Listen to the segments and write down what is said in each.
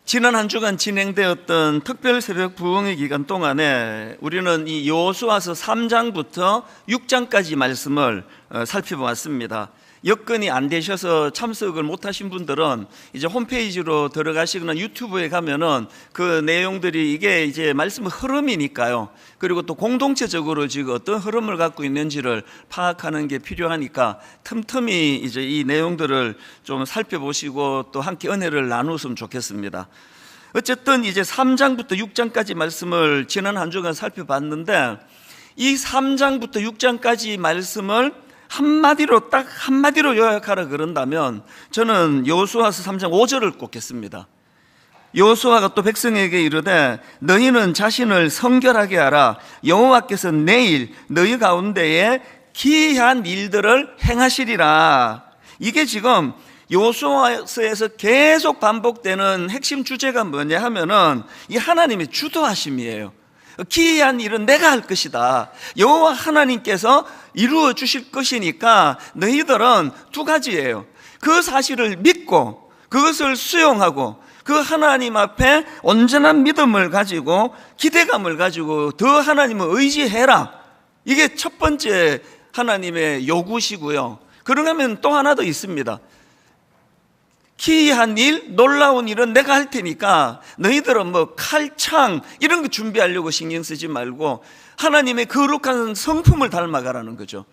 지난 한 주간 진행되었던 특별 새벽 부흥의 기간 동안에 우리는 이 여호수아서 3장부터 6장까지 말씀을 살펴보았습니다. 여건이 안 되셔서 참석을 못하신 분들은 이제 홈페이지로 들어가시거나 유튜브에 가면은 그 내용들이 이게 이제 말씀의 흐름이니까요. 그리고 또 공동체적으로 지금 어떤 흐름을 갖고 있는지를 파악하는 게 필요하니까 틈틈이 이제 이 내용들을 좀 살펴보시고 또 함께 은혜를 나누었으면 좋겠습니다. 어쨌든 이제 3장부터 6장까지 말씀을 지난 한 주간 살펴봤는데, 이 3장부터 6장까지 말씀을 딱 한마디로 요약하라 그런다면 저는 여호수아서 3장 5절을 꼽겠습니다. 여호수아가 또 백성에게 이르되 너희는 자신을 성결하게 하라. 여호와께서 내일 너희 가운데에 기이한 일들을 행하시리라. 이게 지금 여호수아서에서 계속 반복되는 핵심 주제가 뭐냐 하면은 이 하나님의 주도하심이에요. 기이한 일은 내가 할 것이다. 여호와 하나님께서 이루어 주실 것이니까 너희들은 두 가지예요. 그 사실을 믿고 그것을 수용하고 그 하나님 앞에 온전한 믿음을 가지고 기대감을 가지고 더 하나님을 의지해라. 이게 첫 번째 하나님의 요구시고요. 그러면 또 하나 더 있습니다. 기이한 일, 놀라운 일은 내가 할 테니까 너희들은 뭐 칼창 이런 거 준비하려고 신경 쓰지 말고 하나님의 거룩한 성품을 닮아가라는 거죠.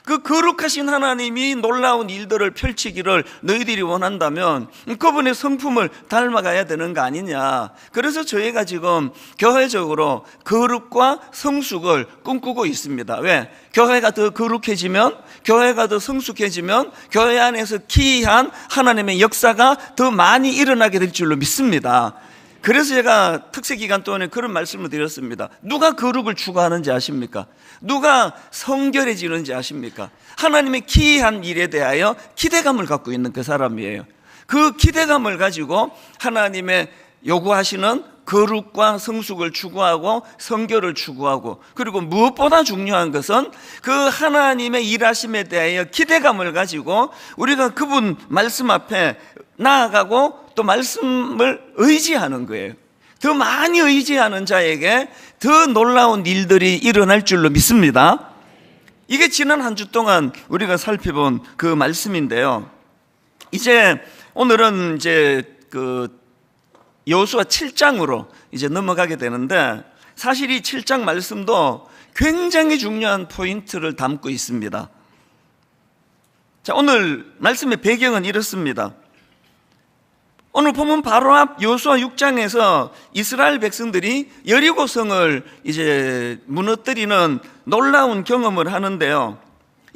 그 거룩하신 하나님이 놀라운 일들을 펼치기를 너희들이 원한다면 그분의 성품을 닮아가야 되는 거 아니냐. 그래서 저희가 지금 교회적으로 거룩과 성숙을 꿈꾸고 있습니다. 왜? 교회가 더 거룩해지면, 교회가 더 성숙해지면 교회 안에서 기이한 하나님의 역사가 더 많이 일어나게 될 줄로 믿습니다. 그래서 제가 특세 기간 동안에 그런 말씀을 드렸습니다. 누가 거룩을 추구하는지 아십니까? 누가 성결해지는지 아십니까? 하나님의 기이한 일에 대하여 기대감을 갖고 있는 그 사람이에요. 그 기대감을 가지고 하나님의 요구하시는 거룩과 성숙을 추구하고 성결을 추구하고, 그리고 무엇보다 중요한 것은 그 하나님의 일하심에 대하여 기대감을 가지고 우리가 그분 말씀 앞에 나아가고 또 말씀을 의지하는 거예요. 더 많이 의지하는 자에게 더 놀라운 일들이 일어날 줄로 믿습니다. 이게 지난 한 주 동안 우리가 살펴본 그 말씀인데요. 이제 오늘은 이제 그 여호수아 7장으로 이제 넘어가게 되는데, 사실 이 7장 말씀도 굉장히 중요한 포인트를 담고 있습니다. 자, 오늘 말씀의 배경은 이렇습니다. 오늘 보면 바로 앞 여호수아 6장에서 이스라엘 백성들이 여리고성을 이제 무너뜨리는 놀라운 경험을 하는데요.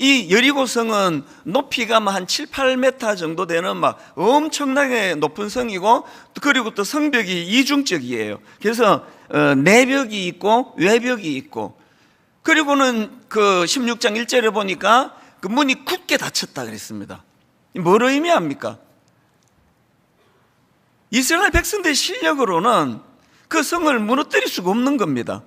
이 여리고성은 높이가 한 7, 8m 정도 되는 막 엄청나게 높은 성이고, 그리고 또 성벽이 이중적이에요. 그래서 내벽이 있고 외벽이 있고, 그리고는 그 16장 1절에 보니까 그 문이 굳게 닫혔다 그랬습니다. 뭘 의미합니까? 이스라엘 백성들의 실력으로는 그 성을 무너뜨릴 수가 없는 겁니다.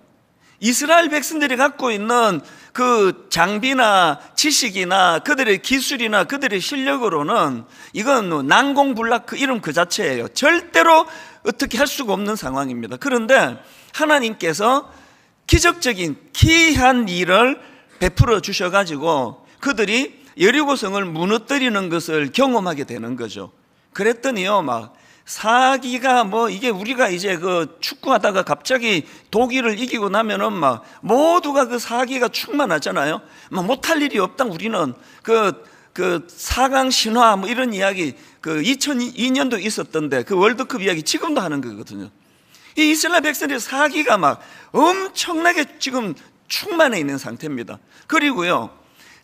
이스라엘 백성들이 갖고 있는 그 장비나 지식이나 그들의 기술이나 그들의 실력으로는 이건 난공불락 그 이름 그 자체예요. 절대로 어떻게 할 수가 없는 상황입니다. 그런데 하나님께서 기적적인 기이한 일을 베풀어 주셔가지고 그들이 여리고성을 무너뜨리는 것을 경험하게 되는 거죠. 그랬더니요, 막 사기가 뭐 이게 우리가 이제 그 축구하다가 갑자기 독일을 이기고 나면은 막 모두가 그 사기가 충만하잖아요. 막 못할 일이 없다. 우리는 그 4강 신화 뭐 이런 이야기 그 2002년도 있었던데 그 월드컵 이야기 지금도 하는 거거든요. 이 이스라엘 백성들의 사기가 막 엄청나게 지금 충만해 있는 상태입니다. 그리고요,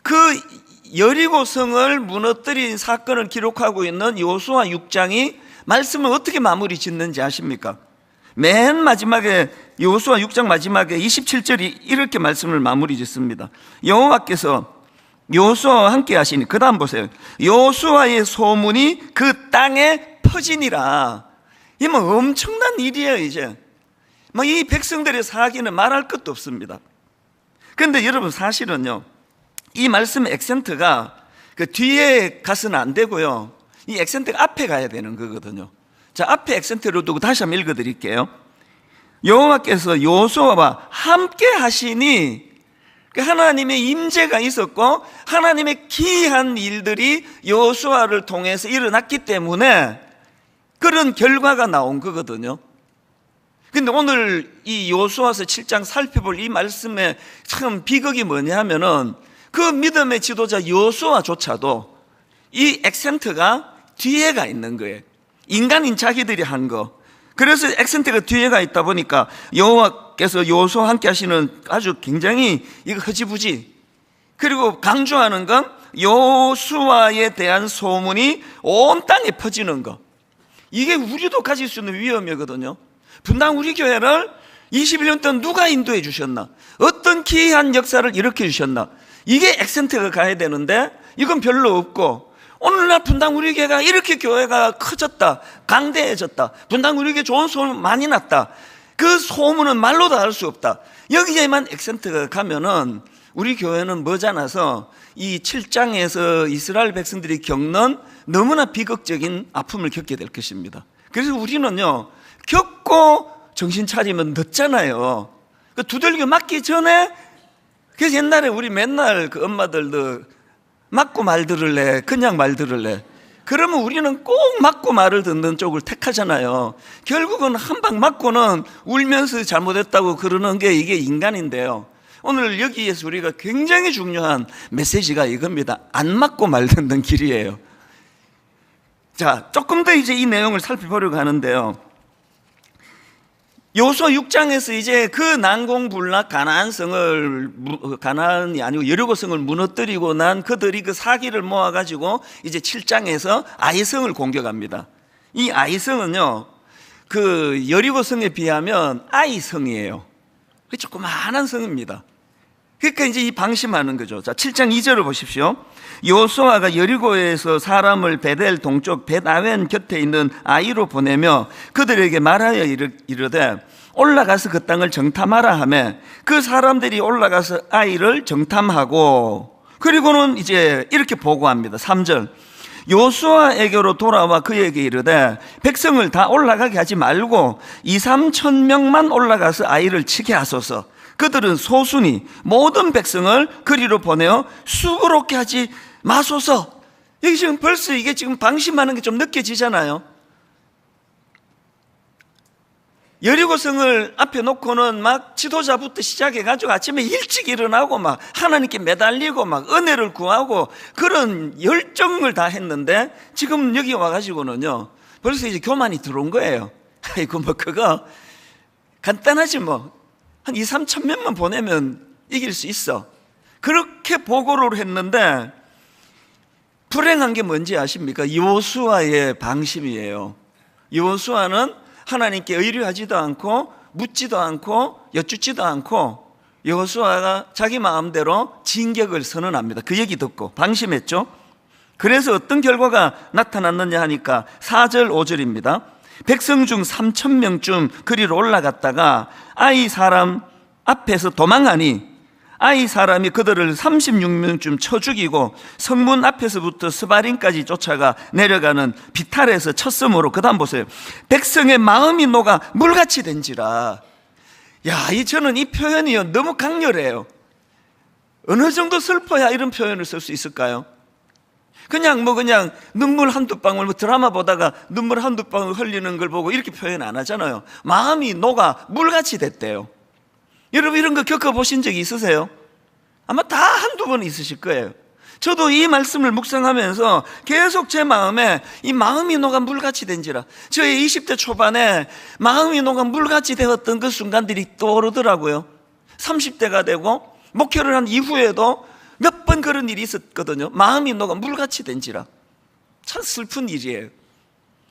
그 여리고성을 무너뜨린 사건을 기록하고 있는 여호수아 6장이 말씀을 어떻게 마무리 짓는지 아십니까? 맨 마지막에 여호수아 6장 마지막에 27절이 이렇게 말씀을 마무리 짓습니다. 여호와께서 여호수아와 함께 하시니, 그 다음 보세요. 여호수아의 소문이 그 땅에 퍼지니라. 이게 뭐 엄청난 일이에요. 이제 뭐 이 백성들의 사기는 말할 것도 없습니다. 그런데 여러분, 사실은요, 이 말씀의 액센트가 그 뒤에 가서는 안 되고요, 이 액센트가 앞에 가야 되는 거거든요. 자, 앞에 액센트를 두고 다시 한번 읽어드릴게요. 여호와께서 여호수아와 함께 하시니, 하나님의 임재가 있었고 하나님의 기이한 일들이 여호수아를 통해서 일어났기 때문에 그런 결과가 나온 거거든요. 근데 오늘 이 여호수아서 7장 살펴볼 이 말씀의 참 비극이 뭐냐 하면은 그 믿음의 지도자 여호수아조차도 이 액센트가 뒤에가 있는 거예요. 인간인 자기들이 한 거. 그래서 액센트가 뒤에가 있다 보니까 여호와께서 여호수아와 함께 하시는 아주 굉장히 이거 흐지부지, 그리고 강조하는 건 여호수아에 대한 소문이 온 땅에 퍼지는 거. 이게 우리도 가질 수 있는 위험이거든요. 분당 우리 교회를 21년 동안 누가 인도해 주셨나? 어떤 기이한 역사를 일으켜 주셨나? 이게 액센트가 가야 되는데 이건 별로 없고, 오늘날 분당 우리 교회가 이렇게 교회가 커졌다, 강대해졌다, 분당 우리 교회 좋은 소문 많이 났다, 그 소문은 말로도 알 수 없다, 여기에만 액센트가 가면은 우리 교회는 머지않아서 이 7장에서 이스라엘 백성들이 겪는 너무나 비극적인 아픔을 겪게 될 것입니다. 그래서 우리는요, 겪고 정신 차리면 늦잖아요. 그 두들겨 맞기 전에. 그래서 옛날에 우리 맨날 그 엄마들도 맞고 말 들을래, 그냥 말 들을래, 그러면 우리는 꼭 맞고 말을 듣는 쪽을 택하잖아요. 결국은 한 방 맞고는 울면서 잘못했다고 그러는 게 이게 인간인데요. 오늘 여기에서 우리가 굉장히 중요한 메시지가 이겁니다. 안 맞고 말 듣는 길이에요. 자, 조금 더 이제 이 내용을 살펴보려고 하는데요. 여호수아 6장에서 이제 그 난공불락 가나안이 아니고 여리고성을 무너뜨리고 난 그들이 그 사기를 모아가지고 이제 7장에서 아이성을 공격합니다. 이 아이성은요, 그 여리고성에 비하면 아이성이에요. 조그마한 성입니다. 그러니까 이제 이 방심하는 거죠. 자, 7장 2절을 보십시오. 여호수아가 여리고에서 사람을 베델 동쪽 벳아웬 곁에 있는 아이로 보내며 그들에게 말하여 이르되 올라가서 그 땅을 정탐하라 하며 그 사람들이 올라가서 아이를 정탐하고, 그리고는 이제 이렇게 보고합니다. 3절. 여호수아에게로 돌아와 그에게 이르되 백성을 다 올라가게 하지 말고 2-3천 명만 올라가서 아이를 치게 하소서. 그들은 소수니 모든 백성을 그리로 보내어 수고롭게 하지 마소서. 여기 지금 벌써 이게 지금 방심하는 게 좀 느껴지잖아요. 여리고성을 앞에 놓고는 막 지도자부터 시작해가지고 아침에 일찍 일어나고 막 하나님께 매달리고 막 은혜를 구하고 그런 열정을 다 했는데 지금 여기 와가지고는요, 벌써 이제 교만이 들어온 거예요. 아이고 뭐 그거 간단하지 뭐. 한 2-3천 명만 보내면 이길 수 있어. 그렇게 보고를 했는데 불행한 게 뭔지 아십니까? 여호수아의 방심이에요. 여호수아는 하나님께 의뢰하지도 않고 묻지도 않고 여쭙지도 않고 여호수아가 자기 마음대로 진격을 선언합니다. 그 얘기 듣고 방심했죠. 그래서 어떤 결과가 나타났느냐 하니까 4절 5절입니다. 백성 중 3천 명쯤 그리로 올라갔다가 아이 사람 앞에서 도망하니 아이 사람이 그들을 36명쯤 쳐 죽이고 성문 앞에서부터 스바림까지 쫓아가 내려가는 비탈에서 쳤으므로, 그 다음 보세요. 백성의 마음이 녹아 물같이 된지라. 저는 이 표현이 너무 강렬해요. 어느 정도 슬퍼야 이런 표현을 쓸 수 있을까요? 그냥 눈물 한두 방울, 드라마 보다가 눈물 한두 방울 흘리는 걸 보고 이렇게 표현 안 하잖아요. 마음이 녹아 물같이 됐대요. 여러분 이런 거 겪어보신 적이 있으세요? 아마 다 한두 번 있으실 거예요. 저도 이 말씀을 묵상하면서 계속 제 마음에 이 마음이 녹아 물같이 된지라. 저의 20대 초반에 마음이 녹아 물같이 되었던 그 순간들이 떠오르더라고요. 30대가 되고 목회를 한 이후에도 몇 번 그런 일이 있었거든요. 마음이 녹아 물같이 된지라. 참 슬픈 일이에요.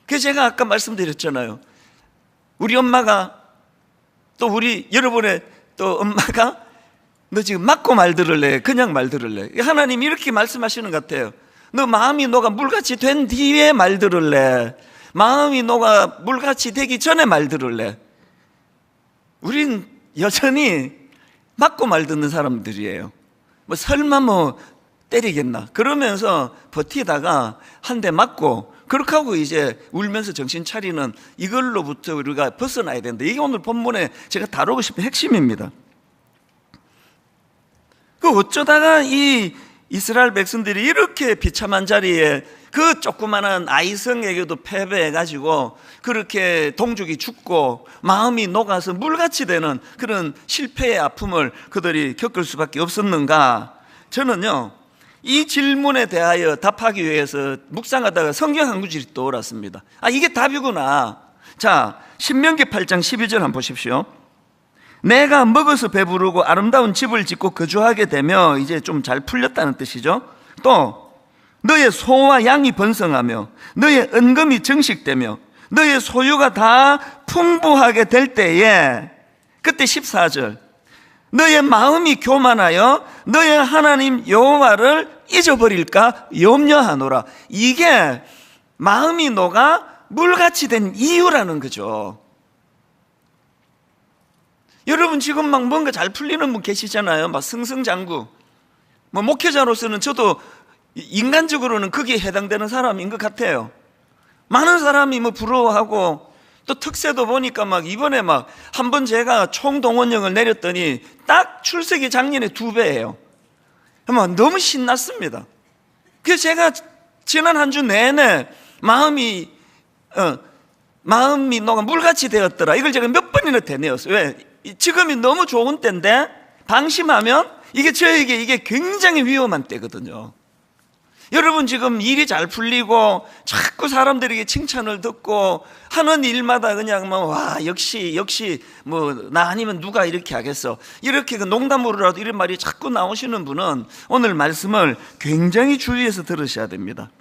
그래서 제가 아까 말씀드렸잖아요. 우리 엄마가 또 우리 여러분의 또 엄마가 너 지금 맞고 말 들을래, 그냥 말 들을래? 하나님이 이렇게 말씀하시는 것 같아요. 너 마음이 녹아 물같이 된 뒤에 말 들을래? 마음이 녹아 물같이 되기 전에 말 들을래? 우린 여전히 맞고 말 듣는 사람들이에요. 설마 때리겠나 그러면서 버티다가 한 대 맞고 그렇게 하고 이제 울면서 정신 차리는 이걸로부터 우리가 벗어나야 된다. 이게 오늘 본문에 제가 다루고 싶은 핵심입니다. 그 어쩌다가 이 이스라엘 백성들이 이렇게 비참한 자리에 그 조그마한 아이성에게도 패배해가지고 그렇게 동족이 죽고 마음이 녹아서 물같이 되는 그런 실패의 아픔을 그들이 겪을 수밖에 없었는가? 저는요 이 질문에 대하여 답하기 위해서 묵상하다가 성경 한 구절이 떠올랐습니다. 이게 답이구나. 자, 신명기 8장 12절 한번 보십시오. 내가 먹어서 배부르고 아름다운 집을 짓고 거주하게 되며, 이제 좀 잘 풀렸다는 뜻이죠. 또 너의 소와 양이 번성하며 너의 은금이 정식되며 너의 소유가 다 풍부하게 될 때에, 그때 14절, 너의 마음이 교만하여 너의 하나님 여호와를 잊어버릴까 염려하노라. 이게 마음이 녹아 물같이 된 이유라는 거죠. 여러분 지금 막 뭔가 잘 풀리는 분 계시잖아요. 막 승승장구. 뭐 목회자로서는 저도 인간적으로는 거기에 해당되는 사람인 것 같아요. 많은 사람이 뭐 부러워하고, 또 특세도 보니까 막 이번에 막 한 번 제가 총동원령을 내렸더니 딱 출석이 작년에 2배예요. 너무 신났습니다. 그래서 제가 지난 한 주 내내 마음이 녹아 물같이 되었더라. 이걸 제가 몇 번이나 되뇌었어요. 왜? 지금이 너무 좋은 때인데 방심하면 이게 저에게 이게 굉장히 위험한 때거든요. 여러분 지금 일이 잘 풀리고 자꾸 사람들에게 칭찬을 듣고 하는 일마다 그냥 뭐 와 역시 뭐 나 아니면 누가 이렇게 하겠어, 이렇게 그 농담으로라도 이런 말이 자꾸 나오시는 분은 오늘 말씀을 굉장히 주의해서 들으셔야 됩니다.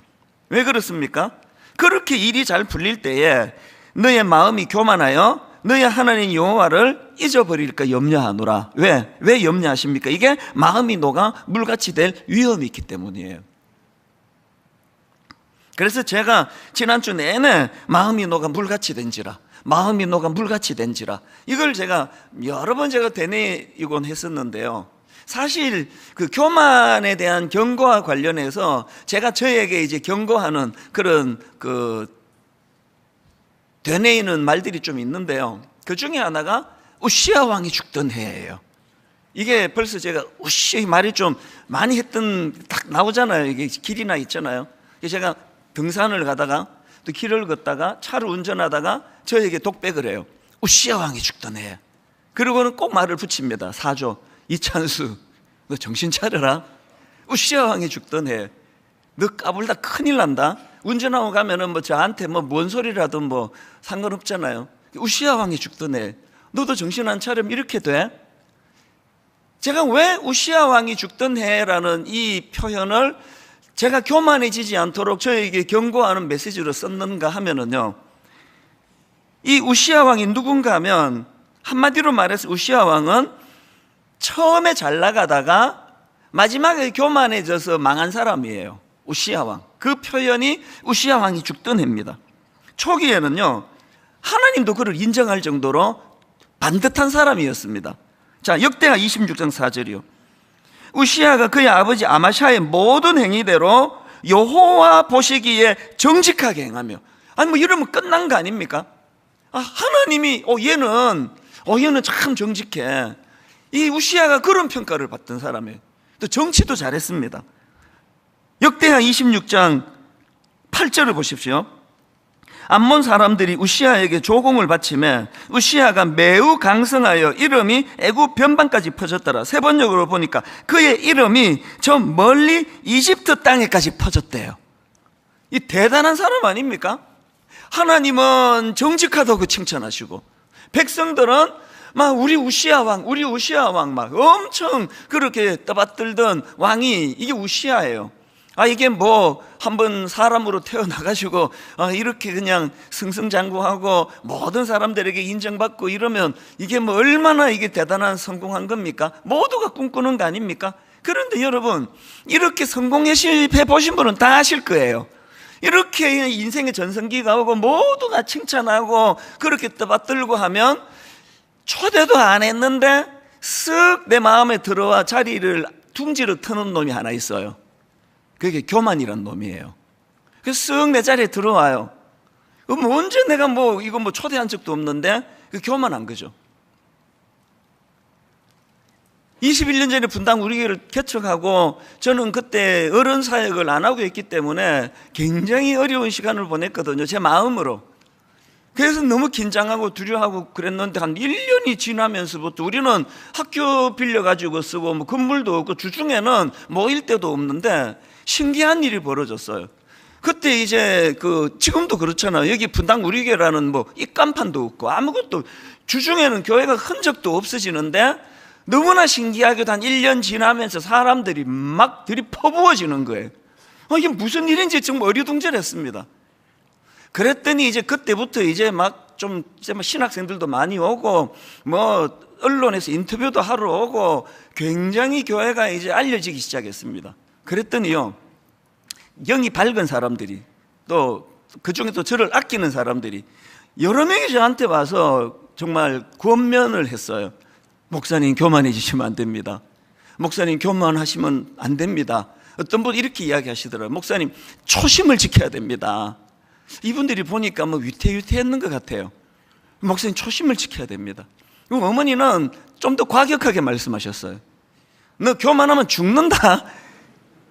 왜 그렇습니까? 그렇게 일이 잘 풀릴 때에 너의 마음이 교만하여 너의 하나님 여호와를 잊어버릴까 염려하노라. 왜 염려하십니까? 이게 마음이 녹아 물같이 될 위험이 있기 때문이에요. 그래서 제가 지난주 내내 마음이 녹아 물같이 된지라, 마음이 녹아 물같이 된지라, 이걸 제가 여러 번 제가 되뇌이곤 했었는데요. 사실 그 교만에 대한 경고와 관련해서 제가 저에게 이제 경고하는 그런 그 되뇌이는 말들이 좀 있는데요. 그 중에 하나가 우시야 왕이 죽던 해예요. 이게 벌써 제가 우시 말이 좀 많이 했던 딱 나오잖아요. 이게 길이나 있잖아요. 제가 등산을 가다가 또 길을 걷다가 차를 운전하다가 저에게 독백을 해요. 우시야 왕이 죽던 해. 그리고는 꼭 말을 붙입니다. 사조 이찬수, 너 정신 차려라. 우시야 왕이 죽던 해. 너 까불다 큰일 난다. 운전하고 가면은 뭐 저한테 뭐 뭔 소리라도 뭐 상관없잖아요. 우시야 왕이 죽던 해. 너도 정신 안 차리면 이렇게 돼? 제가 왜 우시야 왕이 죽던 해라는 이 표현을 제가 교만해지지 않도록 저에게 경고하는 메시지로 썼는가 하면은요, 이 우시야 왕이 누군가 하면, 한마디로 말해서 우시야 왕은 처음에 잘 나가다가 마지막에 교만해져서 망한 사람이에요. 우시야 왕. 그 표현이 우시야 왕이 죽던 해입니다. 초기에는요 하나님도 그를 인정할 정도로 반듯한 사람이었습니다. 자, 역대하 26장 4절이요. 우시야가 그의 아버지 아마샤의 모든 행위대로 여호와 보시기에 정직하게 행하며. 아니 뭐 이러면 끝난 거 아닙니까? 하나님이 얘는 참 정직해. 이 우시야가 그런 평가를 받던 사람이에요. 또 정치도 잘했습니다. 역대하 26장 8절을 보십시오. 암몬 사람들이 우시야에게 조공을 바치매 우시야가 매우 강성하여 이름이 애굽 변방까지 퍼졌더라. 세 번역으로 보니까 그의 이름이 저 멀리 이집트 땅에까지 퍼졌대요. 이 대단한 사람 아닙니까? 하나님은 정직하다고 칭찬하시고 백성들은 막 우리 우시야 왕 막 엄청 그렇게 떠받들던 왕이 이게 우시야예요. 이게 뭐 한번 사람으로 태어나가지고 이렇게 그냥 승승장구하고 모든 사람들에게 인정받고 이러면 이게 뭐 얼마나 이게 대단한 성공한 겁니까? 모두가 꿈꾸는 거 아닙니까? 그런데 여러분, 이렇게 성공해 보신 분은 다 아실 거예요. 이렇게 인생의 전성기가 오고 모두가 칭찬하고 그렇게 떠받들고 하면 초대도 안 했는데 쓱 내 마음에 들어와 자리를 둥지로 트는 놈이 하나 있어요. 그게 교만이란 놈이에요. 그래서 쓱 내 자리에 들어와요. 언제 내가 이거 초대한 적도 없는데 그 교만한 거죠. 21년 전에 분당 우리 교회를 개척하고 저는 그때 어른 사역을 안 하고 있기 때문에 굉장히 어려운 시간을 보냈거든요. 제 마음으로. 그래서 너무 긴장하고 두려워하고 그랬는데 한 1년이 지나면서부터 우리는 학교 빌려가지고 쓰고 건물도 없고 주중에는 모일 때도 없는데 신기한 일이 벌어졌어요. 그때 이제 지금도 그렇잖아요. 여기 분당 우리 교회라는 입간판도 없고 아무것도, 주중에는 교회가 흔적도 없어지는데 너무나 신기하게도 한 1년 지나면서 사람들이 막 들이퍼부어지는 거예요. 이게 무슨 일인지 정말 어리둥절했습니다. 그랬더니 이제 그때부터 이제 신학생들도 많이 오고 언론에서 인터뷰도 하러 오고 굉장히 교회가 이제 알려지기 시작했습니다. 그랬더니요, 영이 밝은 사람들이, 또 그중에 또 저를 아끼는 사람들이 여러 명이 저한테 와서 정말 권면을 했어요. 목사님, 교만해지시면 안 됩니다. 목사님, 교만하시면 안 됩니다. 어떤 분이 이렇게 이야기하시더라고요. 목사님, 초심을 지켜야 됩니다. 이분들이 보니까 위태위태했는 것 같아요. 목사님, 초심을 지켜야 됩니다. 그리고 어머니는 좀 더 과격하게 말씀하셨어요. 너 교만하면 죽는다.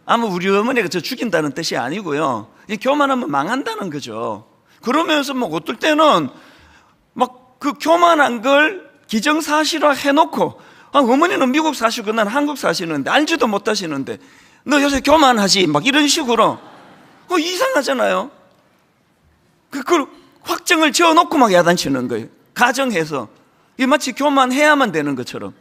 아마 우리 어머니가 저 죽인다는 뜻이 아니고요, 교만하면 망한다는 거죠. 그러면서 어떨 때는 그 교만한 걸 기정사실화 해놓고, 어머니는 미국 사시고 난 한국 사시는데 알지도 못하시는데 너 요새 교만하지, 이런 식으로. 이상하잖아요. 그걸 확정을 지어놓고 야단치는 거예요. 가정해서. 이 마치 교만해야만 되는 것처럼.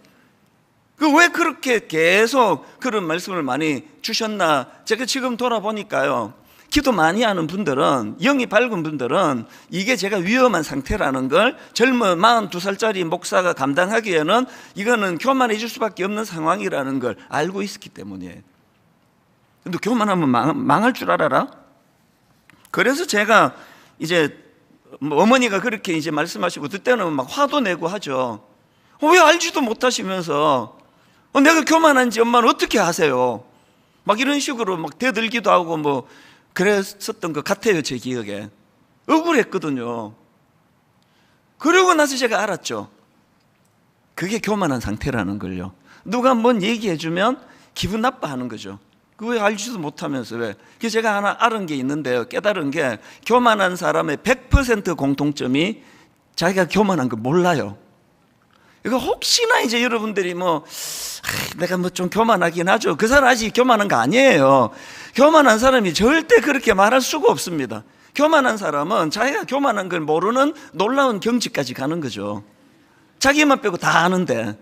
왜 그렇게 계속 그런 말씀을 많이 주셨나? 제가 지금 돌아보니까요, 기도 많이 하는 분들은, 영이 밝은 분들은 이게 제가 위험한 상태라는 걸 젊은 42살짜리 목사가 감당하기에는 이거는 교만해질 수밖에 없는 상황이라는 걸 알고 있었기 때문이에요. 근데 교만하면 망할 줄 알아라? 그래서 제가 이제 어머니가 그렇게 이제 말씀하시고 그때는 화도 내고 하죠. 왜 알지도 못하시면서 내가 교만한지 엄마는 어떻게 아세요? 이런 식으로 대들기도 하고 그랬었던 것 같아요. 제 기억에 억울했거든요. 그러고 나서 제가 알았죠. 그게 교만한 상태라는 걸요. 누가 뭔 얘기해주면 기분 나빠하는 거죠. 왜 알지도 못하면서 왜? 그래서 제가 하나 알은 게 있는데요, 깨달은 게, 교만한 사람의 100% 공통점이 자기가 교만한 걸 몰라요. 이거 혹시나 이제 여러분들이 내가 좀 교만하긴 하죠. 그 사람 아직 교만한 거 아니에요. 교만한 사람이 절대 그렇게 말할 수가 없습니다. 교만한 사람은 자기가 교만한 걸 모르는 놀라운 경지까지 가는 거죠. 자기만 빼고 다 아는데.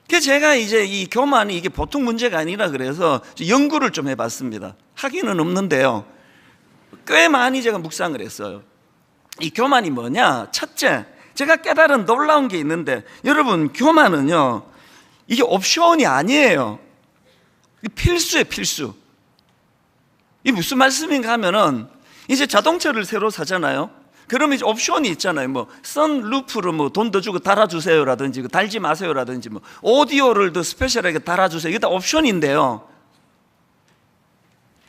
그래서 제가 이제 이 교만이 이게 보통 문제가 아니라 그래서 연구를 좀 해봤습니다. 하기는 없는데요, 꽤 많이 제가 묵상을 했어요. 이 교만이 뭐냐? 첫째, 제가 깨달은 놀라운 게 있는데, 여러분, 교만은요, 이게 옵션이 아니에요. 필수예요, 필수. 이게 무슨 말씀인가 하면은, 이제 자동차를 새로 사잖아요. 그러면 이제 옵션이 있잖아요. 선루프로 돈 더 주고 달아주세요라든지, 달지 마세요라든지, 오디오를 더 스페셜하게 달아주세요. 이게 다 옵션인데요,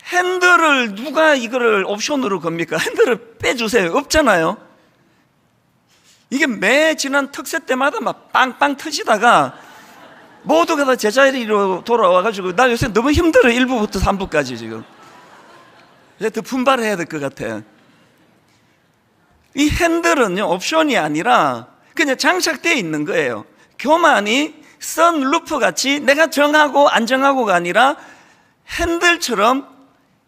핸들을 누가 이거를 옵션으로 겁니까? 핸들을 빼주세요. 없잖아요. 이게 매 지난 특세 때마다 빵빵 터지다가 모두가 다 제자리로 돌아와가지고 나 요새 너무 힘들어. 1부부터 3부까지 지금. 이제 더 분발해야 될 것 같아. 이 핸들은요, 옵션이 아니라 그냥 장착되어 있는 거예요. 교만이 선루프 같이 내가 정하고 안 정하고가 아니라 핸들처럼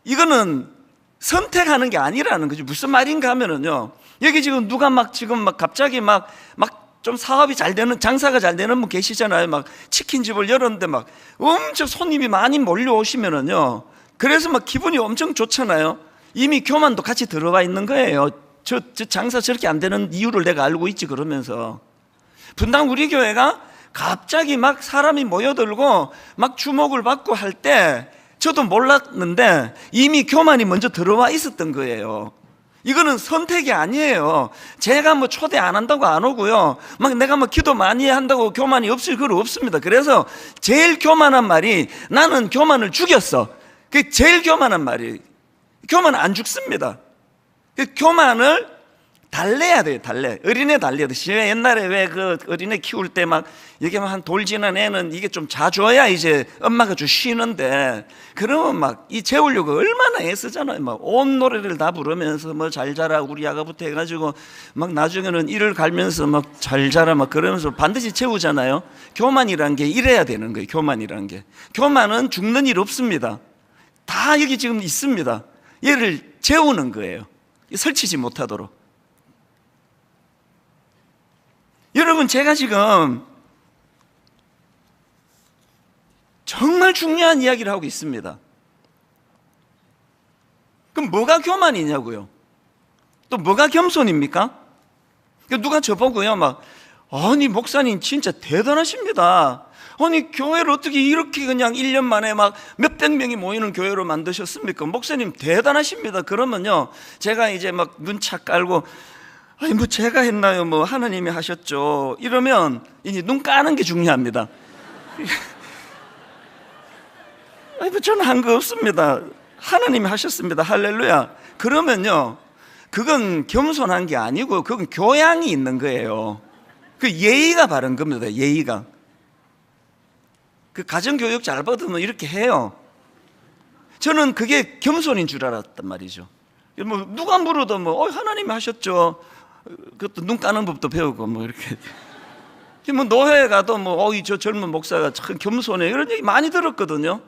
이거는 선택하는 게 아니라는 거죠. 무슨 말인가 하면은요, 여기 지금 누가 갑자기 좀 사업이 잘 되는, 장사가 잘 되는 분 계시잖아요. 치킨집을 열었는데 엄청 손님이 많이 몰려오시면은요, 그래서 기분이 엄청 좋잖아요. 이미 교만도 같이 들어와 있는 거예요. 저 장사 저렇게 안 되는 이유를 내가 알고 있지, 그러면서. 분당 우리 교회가 갑자기 사람이 모여들고 주목을 받고 할 때 저도 몰랐는데 이미 교만이 먼저 들어와 있었던 거예요. 이거는 선택이 아니에요. 제가 초대 안 한다고 안 오고요, 내가 기도 많이 한다고 교만이 없을 거 없습니다. 그래서 제일 교만한 말이, 나는 교만을 죽였어. 그게 제일 교만한 말이에요. 교만은 안 죽습니다. 그 교만을 달래야 돼요, 달래. 어린애 달래듯이. 옛날에 왜 그 어린애 키울 때 막, 이게 한 돌 지난 애는 이게 좀 자줘야 이제 엄마가 좀 쉬는데, 그러면 막 이 재우려고 얼마나 애쓰잖아요. 막 온 노래를 다 부르면서 뭐 잘 자라, 우리 아가부터 해가지고 막 나중에는 이를 갈면서 막 잘 자라 막 그러면서 반드시 재우잖아요. 교만이란 게 이래야 되는 거예요, 교만이란 게. 교만은 죽는 일 없습니다. 다 여기 지금 있습니다. 얘를 재우는 거예요. 설치지 못하도록. 여러분, 제가 지금 정말 중요한 이야기를 하고 있습니다. 그럼 뭐가 교만이냐고요? 또 뭐가 겸손입니까? 누가 저보고요, 막, 아니, 목사님 진짜 대단하십니다. 아니, 교회를 어떻게 이렇게 그냥 1년 만에 막 몇백 명이 모이는 교회로 만드셨습니까? 목사님 대단하십니다. 그러면요, 제가 이제 막 눈착 깔고, 아니, 뭐 제가 했나요? 뭐 하나님이 하셨죠. 이러면 이제 눈 까는 게 중요합니다. 아니, 뭐 저는 한 거 없습니다. 하나님이 하셨습니다. 할렐루야. 그러면요, 그건 겸손한 게 아니고 그건 교양이 있는 거예요. 그 예의가 바른 겁니다. 예의가. 그 가정교육 잘 받으면 이렇게 해요. 저는 그게 겸손인 줄 알았단 말이죠. 뭐 누가 물어도 뭐 하나님이 하셨죠. 그것도 눈 까는 법도 배우고 뭐 이렇게. 뭐 노회에 가도 뭐 저 젊은 목사가 참 겸손해 이런 얘기 많이 들었거든요.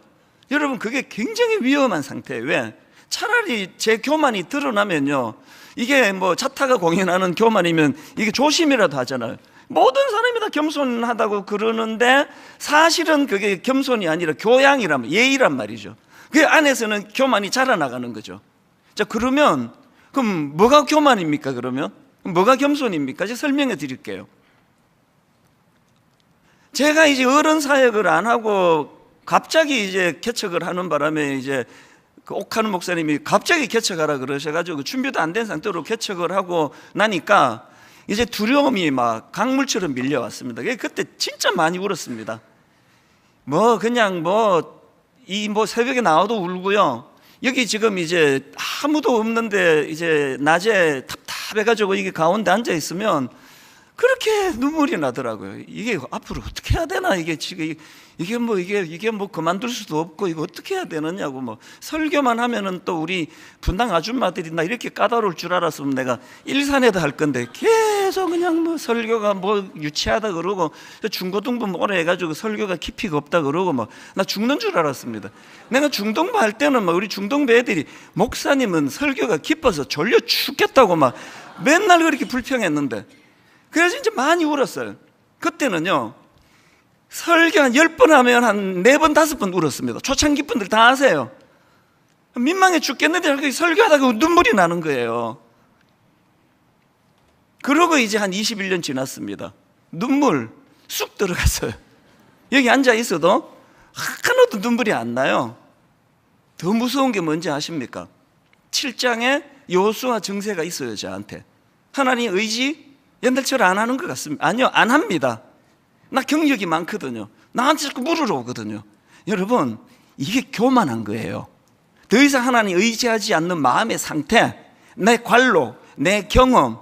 여러분, 그게 굉장히 위험한 상태예요. 왜? 차라리 제 교만이 드러나면요, 이게 뭐 자타가 공연하는 교만이면 이게 조심이라도 하잖아요. 모든 사람이 다 겸손하다고 그러는데 사실은 그게 겸손이 아니라 교양이란, 예의란 말이죠. 그 안에서는 교만이 자라나가는 거죠. 자, 그러면 그럼 뭐가 교만입니까? 그러면 뭐가 겸손입니까? 제가 설명해 드릴게요. 제가 이제 어른 사역을 안 하고 갑자기 이제 개척을 하는 바람에 이제 그 옥하는 목사님이 갑자기 개척하라 그러셔가지고 준비도 안 된 상태로 개척을 하고 나니까 이제 두려움이 막 강물처럼 밀려왔습니다. 그때 진짜 많이 울었습니다. 뭐 그냥 뭐 새벽에 나와도 울고요. 여기 지금 이제 아무도 없는데 이제 낮에 답답해가지고 이게 가운데 앉아 있으면 그렇게 눈물이 나더라고요. 이게 앞으로 어떻게 해야 되나, 이게 지금 이게 뭐 그만둘 수도 없고 이거 어떻게 해야 되느냐고. 뭐 설교만 하면은 또 우리 분당 아줌마들이 나 이렇게 까다로울 줄 알았으면 내가 일산에도 할 건데 계속 그냥 뭐 설교가 뭐 유치하다 그러고 중고등부 오래 해가지고 설교가 깊이가 없다 그러고 뭐 나 죽는 줄 알았습니다. 내가 중동부 할 때는 막 우리 중동부 애들이 목사님은 설교가 깊어서 졸려 죽겠다고 막 맨날 그렇게 불평했는데, 그래서 이제 많이 울었어요. 그때는요, 설교 한 10번 하면 한 4번, 5번 울었습니다. 초창기 분들 다 아세요. 민망해 죽겠는데 설교하다가 눈물이 나는 거예요. 그러고 이제 한 21년 지났습니다. 눈물 쑥 들어갔어요. 여기 앉아 있어도 하나도 눈물이 안 나요. 더 무서운 게 뭔지 아십니까? 7장에 여호수아 증세가 있어요. 저한테 하나님 의지 옛날처럼 안 하는 것 같습니다. 아니요, 안 합니다. 나 경력이 많거든요. 나한테 자꾸 물으러 오거든요. 여러분, 이게 교만한 거예요. 더 이상 하나님 의지하지 않는 마음의 상태, 내 관로, 내 경험.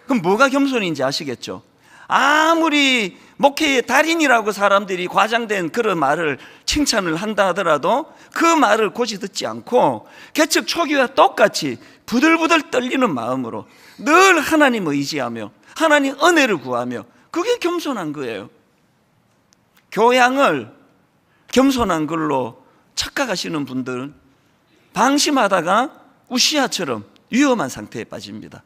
그럼 뭐가 겸손인지 아시겠죠? 아무리 목회의 달인이라고 사람들이 과장된 그런 말을 칭찬을 한다 하더라도 그 말을 고지 듣지 않고 개척 초기와 똑같이 부들부들 떨리는 마음으로 늘 하나님 의지하며 하나님 은혜를 구하며, 그게 겸손한 거예요. 교양을 겸손한 걸로 착각하시는 분들은 방심하다가 우시아처럼 위험한 상태에 빠집니다.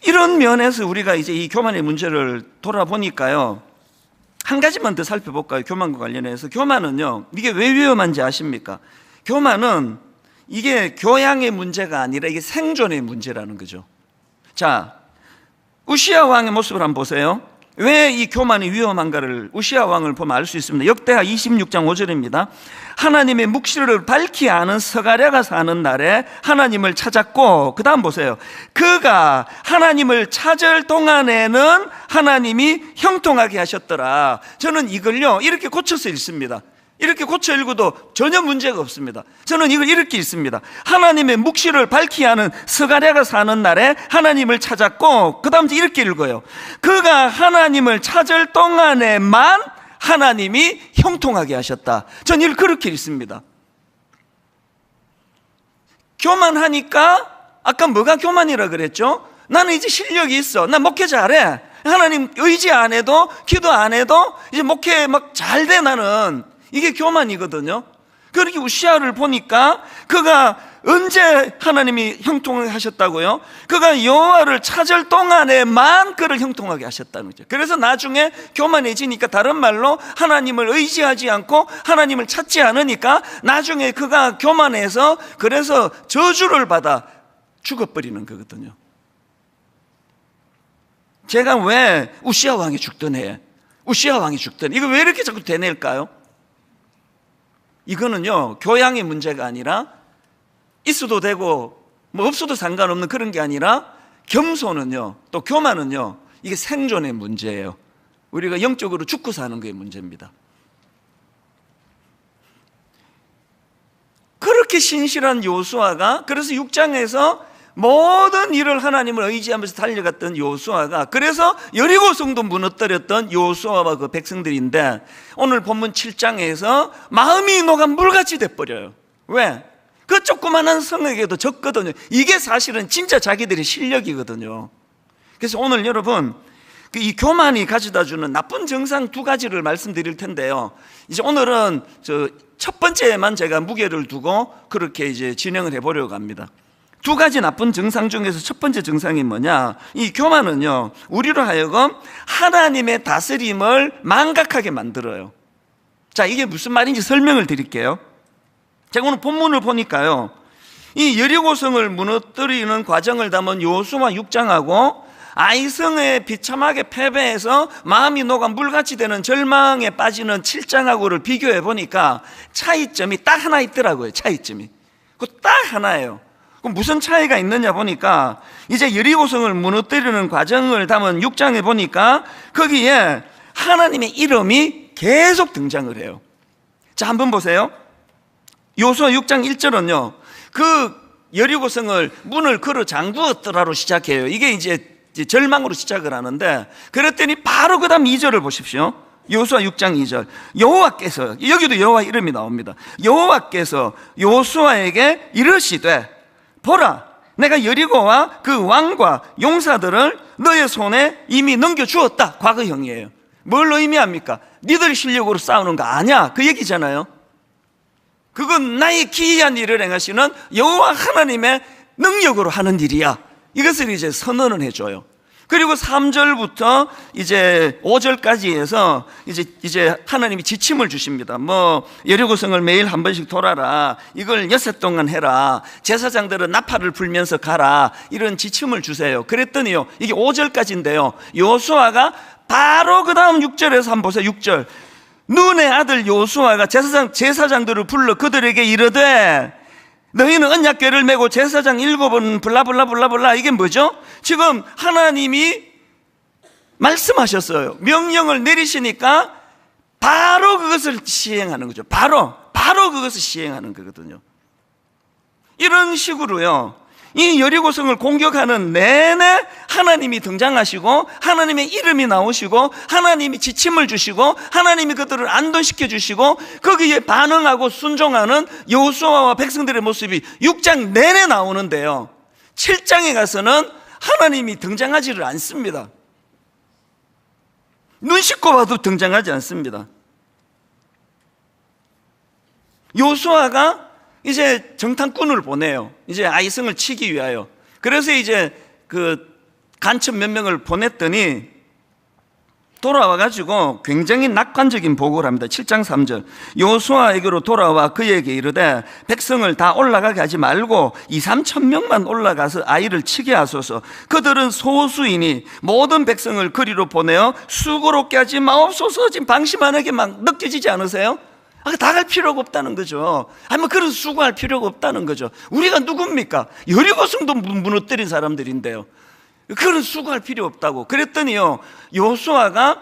이런 면에서 우리가 이제 이 교만의 문제를 돌아보니까요, 한 가지만 더 살펴볼까요? 교만과 관련해서. 교만은요, 이게 왜 위험한지 아십니까? 교만은 이게 교양의 문제가 아니라 이게 생존의 문제라는 거죠. 자, 우시아 왕의 모습을 한번 보세요. 왜 이 교만이 위험한가를 우시아 왕을 보면 알 수 있습니다. 역대하 26장 5절입니다. 하나님의 묵시를 밝히 아는 스가랴가 사는 날에 하나님을 찾았고, 그 다음 보세요. 그가 하나님을 찾을 동안에는 하나님이 형통하게 하셨더라. 저는 이걸요 이렇게 고쳐서 읽습니다. 이렇게 고쳐 읽어도 전혀 문제가 없습니다. 저는 이걸 이렇게 읽습니다. 하나님의 묵시를 밝히 아는 스가랴가 사는 날에 하나님을 찾았고, 그 다음 이렇게 읽어요. 그가 하나님을 찾을 동안에만 하나님이 형통하게 하셨다. 저는 이걸 그렇게 읽습니다. 교만하니까, 아까 뭐가 교만이라 그랬죠? 나는 이제 실력이 있어, 나 목회 잘해, 하나님 의지 안 해도 기도 안 해도 이제 목회 막 잘 돼, 나는. 이게 교만이거든요. 그렇게 우시아를 보니까 그가 언제 하나님이 형통하게 하셨다고요? 그가 여호와를 찾을 동안에만 그를 형통하게 하셨다는 거죠. 그래서 나중에 교만해지니까, 다른 말로 하나님을 의지하지 않고 하나님을 찾지 않으니까 나중에 그가 교만해서 그래서 저주를 받아 죽어버리는 거거든요. 제가 왜 우시아 왕이 죽던 해, 우시아 왕이 죽던 해, 이거 왜 이렇게 자꾸 되낼까요? 이거는요 교양의 문제가 아니라, 있어도 되고 뭐 없어도 상관없는 그런 게 아니라, 겸손은요, 또 교만은요, 이게 생존의 문제예요. 우리가 영적으로 죽고 사는 게 문제입니다. 그렇게 신실한 요수아가, 그래서 6장에서 모든 일을 하나님을 의지하면서 달려갔던 요수아가, 그래서 여리고성도 무너뜨렸던 요수아와 그 백성들인데, 오늘 본문 7장에서 마음이 녹아 물같이 돼버려요. 왜? 그 조그만한 성에게도 졌거든요. 이게 사실은 진짜 자기들의 실력이거든요. 그래서 오늘 여러분, 이 교만이 가져다주는 나쁜 정상 두 가지를 말씀드릴 텐데요. 이제 오늘은 첫 번째에만 제가 무게를 두고 그렇게 이제 진행을 해보려고 합니다. 두 가지 나쁜 증상 중에서 첫 번째 증상이 뭐냐? 이 교만은요, 우리로 하여금 하나님의 다스림을 망각하게 만들어요. 자, 이게 무슨 말인지 설명을 드릴게요. 제가 오늘 본문을 보니까요, 이 여리고성을 무너뜨리는 과정을 담은 여호수아 6장하고 아이성에 비참하게 패배해서 마음이 녹아 물같이 되는 절망에 빠지는 7장하고를 비교해 보니까 차이점이 딱 하나 있더라고요. 차이점이. 그 딱 하나예요. 그럼 무슨 차이가 있느냐 보니까, 이제 여리고성을 무너뜨리는 과정을 담은 6장에 보니까 거기에 하나님의 이름이 계속 등장을 해요. 자, 한번 보세요. 여호수아 6장 1절은요 그 여리고성을 문을 걸어 잠그었더라로 시작해요. 이게 이제 절망으로 시작을 하는데, 그랬더니 바로 그 다음 2절을 보십시오. 여호수아 6장 2절. 여호와께서, 여기도 여호와 이름이 나옵니다. 여호와께서 여호수아에게 이르시되, 보라, 내가 여리고와 그 왕과 용사들을 너의 손에 이미 넘겨주었다. 과거형이에요. 뭘 의미합니까? 니들 실력으로 싸우는 거 아니야, 그 얘기잖아요. 그건 나의 기이한 일을 행하시는 여호와 하나님의 능력으로 하는 일이야. 이것을 이제 선언을 해줘요. 그리고 3절부터 이제 5절까지 해서 이제 하나님이 지침을 주십니다. 뭐 여리고성을 매일 한 번씩 돌아라, 이걸 6해 동안 해라, 제사장들은 나팔을 불면서 가라, 이런 지침을 주세요. 그랬더니요, 이게 5절까지인데요, 여호수아가 바로 그 다음 6절에서 한번 보세요. 6절. 눈의 아들 여호수아가 제사장들을 불러 그들에게 이르되, 너희는 언약궤를 메고 제사장 7번 블라블라블라블라. 이게 뭐죠? 지금 하나님이 말씀하셨어요. 명령을 내리시니까 바로 그것을 시행하는 거죠. 바로 그것을 시행하는 거거든요. 이런 식으로요, 이 여리고성을 공격하는 내내 하나님이 등장하시고 하나님의 이름이 나오시고 하나님이 지침을 주시고 하나님이 그들을 안도시켜 주시고 거기에 반응하고 순종하는 여호수아와 백성들의 모습이 6장 내내 나오는데요, 7장에 가서는 하나님이 등장하지를 않습니다. 눈 씻고 봐도 등장하지 않습니다. 여호수아가 이제 정탐꾼을 보내요. 이제 아이성을 치기 위하여. 그래서 이제 그 간첩 몇 명을 보냈더니 돌아와가지고 굉장히 낙관적인 보고를 합니다. 7장 3절. 여호수아에게로 돌아와 그에게 이르되 백성을 다 올라가게 하지 말고 2-3천 명만 올라가서 아이를 치게 하소서. 그들은 소수이니 모든 백성을 그리로 보내어 수고롭게 하지 마옵소서. 지금 방심하게 막 느껴지지 않으세요? 다 갈 필요가 없다는 거죠. 뭐 그런 수고할 필요가 없다는 거죠. 우리가 누굽니까? 여리고성도 무너뜨린 사람들인데요. 그런 수고할 필요 없다고. 그랬더니요, 여호수아가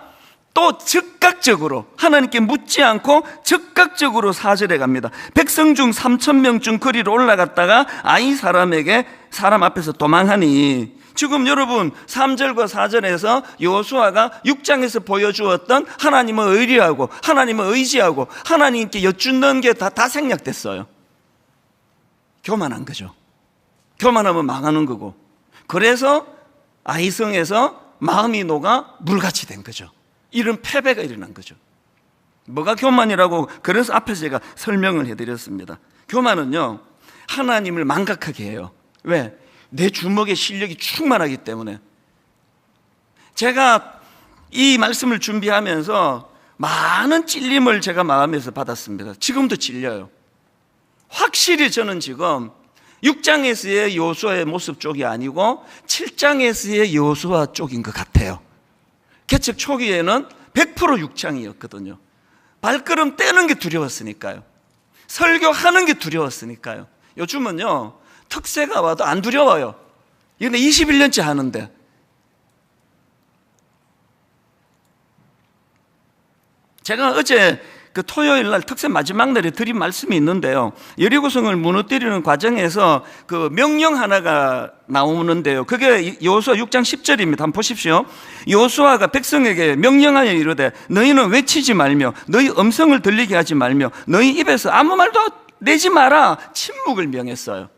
또 즉각적으로 하나님께 묻지 않고 즉각적으로 4절에 갑니다. 백성 중 3천 명 중 거리로 올라갔다가 아이 사람 앞에서 도망하니. 지금 여러분 3절과 4절에서 여호수아가 6장에서 보여주었던 하나님을 의리하고 하나님을 의지하고 하나님께 여쭙는 게 다 생략됐어요. 교만한 거죠. 교만하면 망하는 거고. 그래서 아이성에서 마음이 녹아 물같이 된 거죠. 이런 패배가 일어난 거죠. 뭐가 교만이라고, 그래서 앞에서 제가 설명을 해드렸습니다. 교만은요, 하나님을 망각하게 해요. 왜? 내 주먹에 실력이 충만하기 때문에. 제가 이 말씀을 준비하면서 많은 찔림을 제가 마음에서 받았습니다. 지금도 찔려요. 확실히 저는 지금 6장에서의 여호수아의 모습 쪽이 아니고 7장에서의 여호수아 쪽인 것 같아요. 개척 초기에는 100% 6장이었거든요. 발걸음 떼는 게 두려웠으니까요. 설교하는 게 두려웠으니까요. 요즘은요, 특세가 와도 안 두려워요. 이런데 21년째 하는데. 제가 어제 그 토요일 날 특세 마지막 날에 드린 말씀이 있는데요. 여리고성을 무너뜨리는 과정에서 그 명령 하나가 나오는데요. 그게 여호수아 6장 10절입니다. 한번 보십시오. 여호수아가 백성에게 명령하여 이르되 너희는 외치지 말며 너희 음성을 들리게 하지 말며 너희 입에서 아무 말도 내지 마라. 침묵을 명했어요.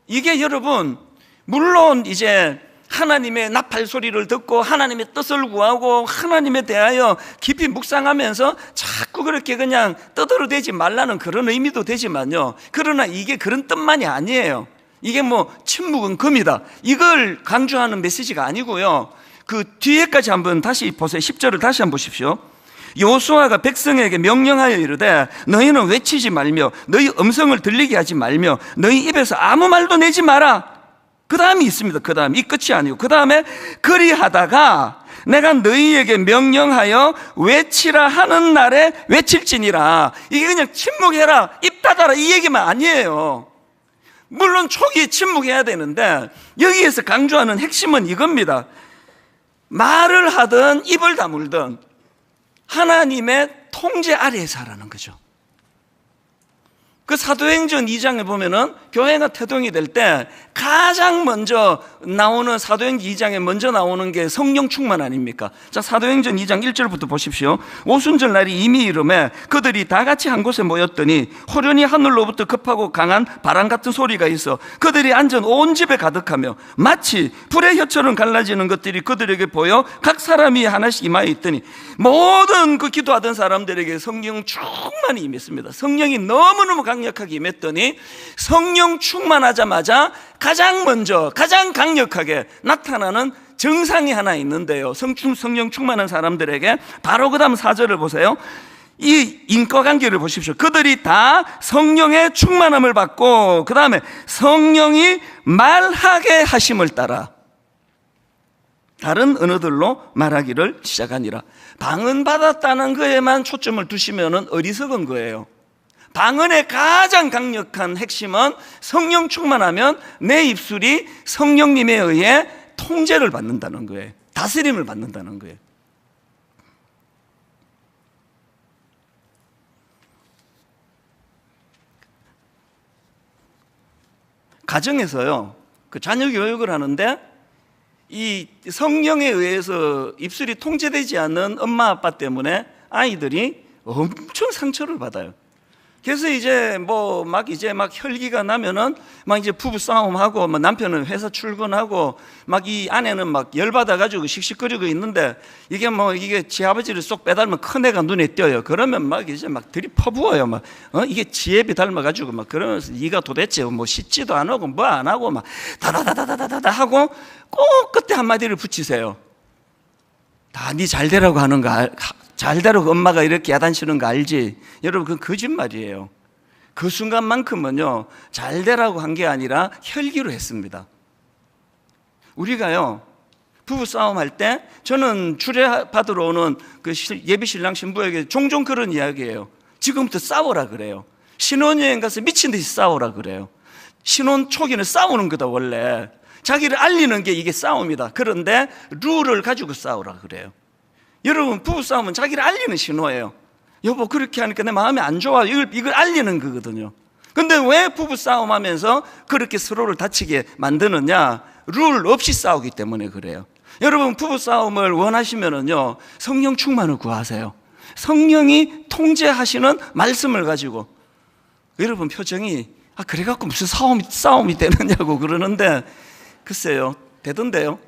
이게 여러분, 물론 이제 하나님의 나팔 소리를 듣고 하나님의 뜻을 구하고 하나님에 대하여 깊이 묵상하면서 자꾸 그렇게 그냥 떠들어대지 말라는 그런 의미도 되지만요, 그러나 이게 그런 뜻만이 아니에요. 이게 뭐 침묵은 금이다, 이걸 강조하는 메시지가 아니고요. 그 뒤에까지 한번 다시 보세요. 10절을 다시 한번 보십시오. 여호수아가 백성에게 명령하여 이르되 너희는 외치지 말며 너희 음성을 들리게 하지 말며 너희 입에서 아무 말도 내지 마라. 그 다음이 있습니다. 그 다음, 이 끝이 아니고 그 다음에 그리하다가 내가 너희에게 명령하여 외치라 하는 날에 외칠지니라. 이게 그냥 침묵해라, 입 닫아라, 이 얘기만 아니에요. 물론 초기에 침묵해야 되는데 여기에서 강조하는 핵심은 이겁니다. 말을 하든 입을 다물든 하나님의 통제 아래에서 하라는 거죠. 그 사도행전 2장에 보면은 교회가 태동이 될 때 가장 먼저 나오는, 사도행전 2장에 먼저 나오는 게 성령 충만 아닙니까? 자, 사도행전 2장 1절부터 보십시오. 오순절 날이 이미 이름에 그들이 다 같이 한 곳에 모였더니 호련히 하늘로부터 급하고 강한 바람 같은 소리가 있어 그들이 앉은 온 집에 가득하며 마치 불의 혀처럼 갈라지는 것들이 그들에게 보여 각 사람이 하나씩 임하여 있더니 모든 그 기도하던 사람들에게 성령 충만이 임했습니다. 성령이 너무너무 강력하게 임했더니 성령 충만하자마자 가장 먼저 가장 강력하게 나타나는 증상이 하나 있는데요, 성령 충만한 사람들에게 바로 그 다음 4절을 보세요. 이 인과관계를 보십시오. 그들이 다 성령의 충만함을 받고 그 다음에 성령이 말하게 하심을 따라 다른 언어들로 말하기를 시작하니라. 방언 받았다는 거에만 초점을 두시면 어리석은 거예요. 방언의 가장 강력한 핵심은 성령 충만하면 내 입술이 성령님에 의해 통제를 받는다는 거예요. 다스림을 받는다는 거예요. 가정에서요, 그 자녀 교육을 하는데 이 성령에 의해서 입술이 통제되지 않는 엄마 아빠 때문에 아이들이 엄청 상처를 받아요. 그래서 이제 막 혈기가 나면은 막 이제 부부 싸움하고 막 남편은 회사 출근하고 막 이 아내는 막 열받아가지고 씩씩거리고 있는데 이게 지 아버지를 쏙 빼닮으면 큰애가 눈에 띄어요. 그러면 막 이제 막 들이퍼부어요. 이게 지혜비 닮아가지고 막 그러면서 네가 도대체 뭐 씻지도 안 하고 뭐 안 하고 막 다다다다다다다 하고 꼭 끝에 한마디를 붙이세요. 다 네 잘되라고 하는 거 잘되라고 엄마가 이렇게 야단치는 거 알지? 여러분, 그건 거짓말이에요. 그 순간만큼은요, 잘되라고 한 게 아니라 혈기로 했습니다. 우리가요, 부부 싸움할 때 저는 주례받으러 오는 그 예비 신랑 신부에게 종종 그런 이야기예요. 지금부터 싸워라 그래요. 신혼여행 가서 미친 듯이 싸워라 그래요. 신혼 초기는 싸우는 거다 원래. 자기를 알리는 게 이게 싸움이다. 그런데 룰을 가지고 싸우라 그래요. 여러분, 부부 싸움은 자기를 알리는 신호예요. 여보, 그렇게 하니까 내 마음이 안 좋아. 이걸 알리는 거거든요. 근데 왜 부부 싸움하면서 그렇게 서로를 다치게 만드느냐? 룰 없이 싸우기 때문에 그래요. 여러분, 부부 싸움을 원하시면은요, 성령 충만을 구하세요. 성령이 통제하시는 말씀을 가지고. 여러분 표정이 그래갖고 무슨 싸움이 되느냐고 그러는데, 글쎄요, 되던데요.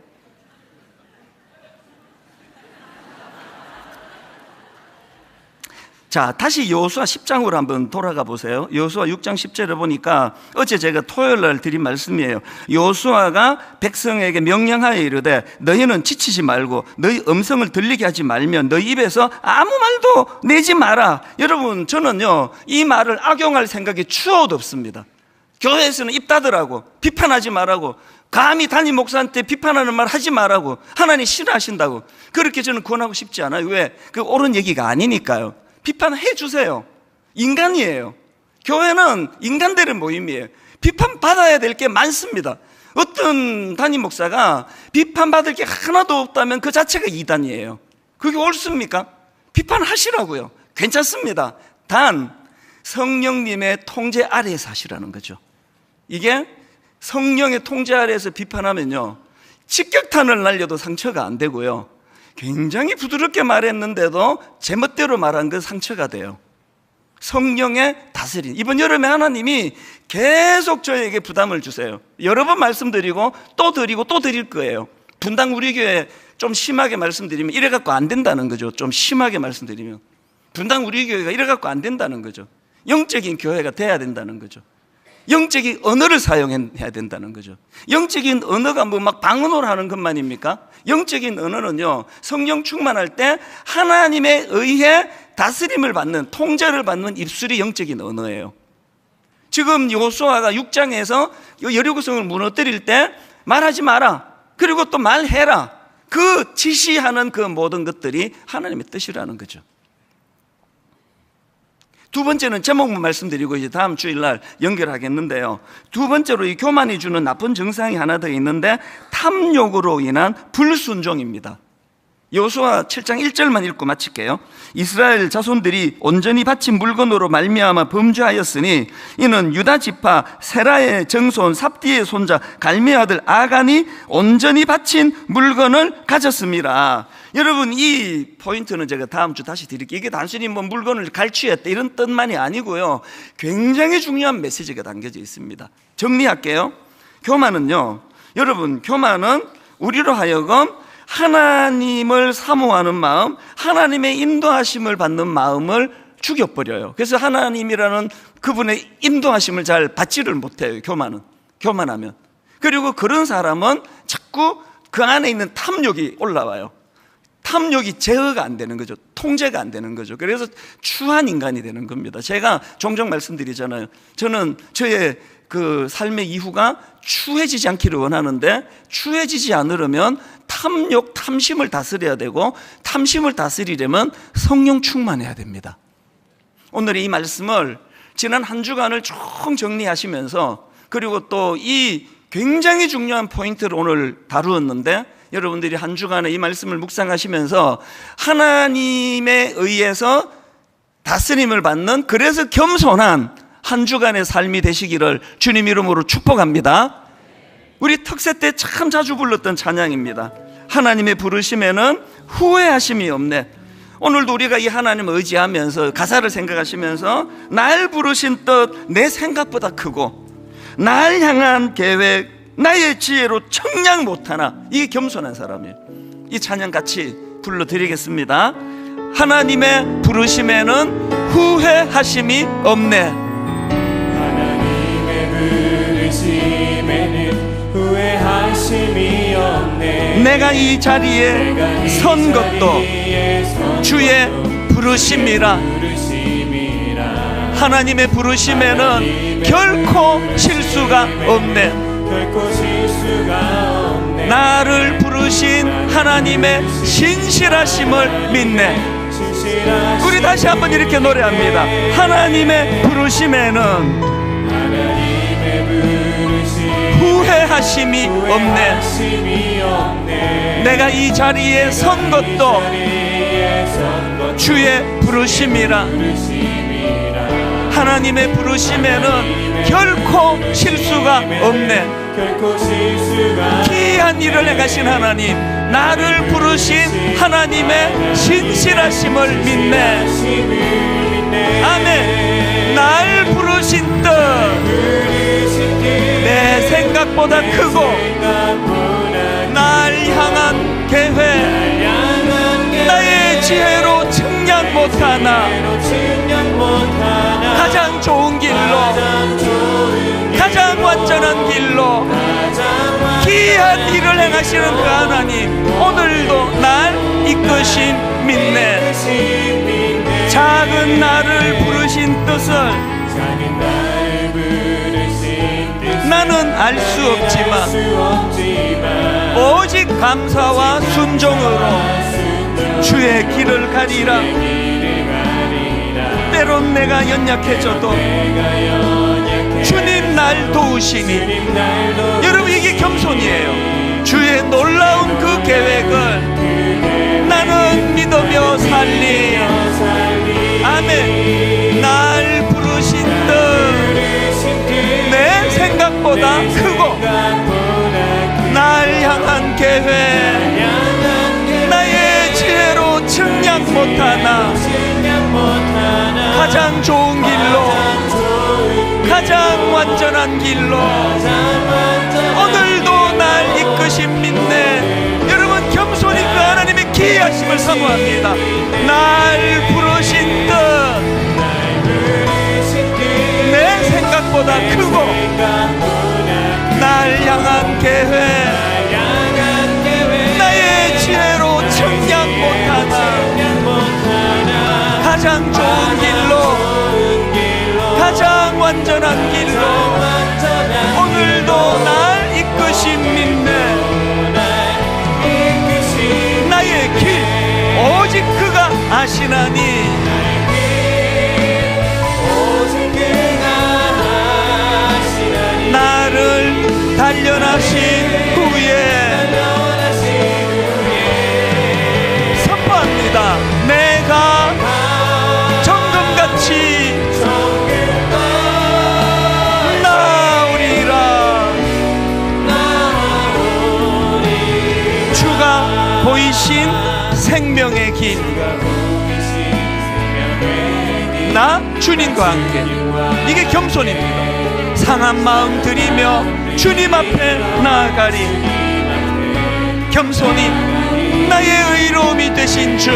자, 다시 여호수아 10장으로 한번 돌아가 보세요. 여호수아 6장 10절에 보니까 어제 제가 토요일 날 드린 말씀이에요. 여호수아가 백성에게 명령하여 이르되 너희는 지치지 말고 너희 음성을 들리게 하지 말면 너희 입에서 아무 말도 내지 마라. 여러분, 저는요, 이 말을 악용할 생각이 추호도 없습니다. 교회에서는 입 닫으라고, 비판하지 말라고, 감히 담임 목사한테 비판하는 말 하지 말라고, 하나님 싫어하신다고, 그렇게 저는 권하고 싶지 않아요. 왜? 그 옳은 얘기가 아니니까요. 비판해 주세요. 인간이에요. 교회는 인간들의 모임이에요. 비판받아야 될 게 많습니다. 어떤 담임 목사가 비판받을 게 하나도 없다면 그 자체가 이단이에요. 그게 옳습니까? 비판하시라고요. 괜찮습니다. 단 성령님의 통제 아래에서 하시라는 거죠. 이게 성령의 통제 아래에서 비판하면요, 직격탄을 날려도 상처가 안 되고요, 굉장히 부드럽게 말했는데도 제멋대로 말한 건 상처가 돼요. 성령의 다스림. 이번 여름에 하나님이 계속 저에게 부담을 주세요. 여러 번 말씀드리고 또 드리고 또 드릴 거예요. 분당 우리 교회 좀 심하게 말씀드리면 이래갖고 안 된다는 거죠. 좀 심하게 말씀드리면 분당 우리 교회가 이래갖고 안 된다는 거죠. 영적인 교회가 돼야 된다는 거죠. 영적인 언어를 사용해야 된다는 거죠. 영적인 언어가 뭐 막 방언으로 하는 것만입니까? 영적인 언어는요, 성령 충만할 때 하나님에 의해 다스림을 받는, 통제를 받는 입술이 영적인 언어예요. 지금 여호수아가 6장에서 여리고성을 무너뜨릴 때 말하지 마라, 그리고 또 말해라, 그 지시하는 그 모든 것들이 하나님의 뜻이라는 거죠. 두 번째는 제목만 말씀드리고 이제 다음 주일날 연결하겠는데요, 두 번째로 이 교만이 주는 나쁜 증상이 하나 더 있는데 탐욕으로 인한 불순종입니다. 여호수아 7장 1절만 읽고 마칠게요. 이스라엘 자손들이 온전히 바친 물건으로 말미암아 범죄하였으니 이는 유다 지파 세라의 정손 삽디의 손자 갈미의 아들 아간이 온전히 바친 물건을 가졌습니다. 여러분, 이 포인트는 제가 다음 주 다시 드릴게요. 이게 단순히 뭐 물건을 갈취했다 이런 뜻만이 아니고요, 굉장히 중요한 메시지가 담겨져 있습니다. 정리할게요. 교만은요, 여러분, 교만은 우리로 하여금 하나님을 사모하는 마음, 하나님의 인도하심을 받는 마음을 죽여버려요. 그래서 하나님이라는 그분의 인도하심을 잘 받지를 못해요. 교만하면. 그리고 그런 사람은 자꾸 그 안에 있는 탐욕이 올라와요. 탐욕이 제어가 안 되는 거죠. 통제가 안 되는 거죠. 그래서 추한 인간이 되는 겁니다. 제가 종종 말씀드리잖아요. 저는 저의 그 삶의 이후가 추해지지 않기를 원하는데, 추해지지 않으려면 탐욕, 탐심을 다스려야 되고, 탐심을 다스리려면 성령 충만해야 됩니다. 오늘 이 말씀을 지난 한 주간을 쭉 정리하시면서, 그리고 또 이 굉장히 중요한 포인트를 오늘 다루었는데, 여러분들이 한 주간에 이 말씀을 묵상하시면서 하나님에 의해서 다스림을 받는, 그래서 겸손한 한 주간의 삶이 되시기를 주님 이름으로 축복합니다. 우리 특세 때 참 자주 불렀던 찬양입니다. 하나님의 부르심에는 후회하심이 없네. 오늘도 우리가 이 하나님을 의지하면서 가사를 생각하시면서 날 부르신 뜻 내 생각보다 크고 날 향한 계획 나의 지혜로 청량 못하나. 이게 겸손한 사람이에요. 이 찬양 같이 불러드리겠습니다. 하나님의 부르심에는 후회하심이 없네. 하나님의 부르심에는 후회하심이 없네. 내가 이 자리에 선 것도 주의 부르심이라. 하나님의 부르심에는 결코 실수가 없네. 나를 부르신 하나님의 신실하심을 믿네. 우리 다시 한번 이렇게 노래합니다. 하나님의 부르심에는 후회하심이 없네. 내가 이 자리에 선 것도 주의 부르심이라. 하나님의 부르심에는 결코 실수가 없네. 귀한 일을 행하신 하나님, 나를 부르신 하나님의 신실하심을 믿네. 아멘. 날 부르신 뜻 내 생각보다 크고 날 향한 계획 나의 지혜로 측량 못하나 가장 좋은 길로, 가장 완전한 길로 귀한 일을 행하시는 그 하나님, 오늘도 날 이끄신 믿네. 작은 나를 부르신 뜻을 나는 알 수 없지만 오직 감사와 순종으로 주의 길을 가리라. 때론 내가 연약해져도 주님 날 도우시니, 여러분 이게 겸손이에요. 주의 놀라운 그 계획을 나는 믿으며 살리. 아멘. 날 부르신 뜻 내 생각보다 크고 날 향한 계획 나의 지혜로 측량 못하나 가장 좋은 길로, 가장 완전한 길로 오늘도 날 이끄신 믿네. 여러분 겸손히 그 하나님의 기이하심을 사모합니다. 날 부르신 뜻 내 생각보다 크고 날 향한 계획 나의 지혜로 측량 못하나 가장 좋은 길로, 가장 완전한 길로 오늘도 날 이끄신 믿네. 나의 길 오직 그가 아시나니. 나를 단련하신 후에 선포합니다. 내가 정금같이 나오리라. 주가 보이신 생명의 길, 나 주님과 함께. 이게 겸손입니다. 상한 마음 들이며 주님 앞에 나아가리. 겸손히 나의 의로움이 되신 주,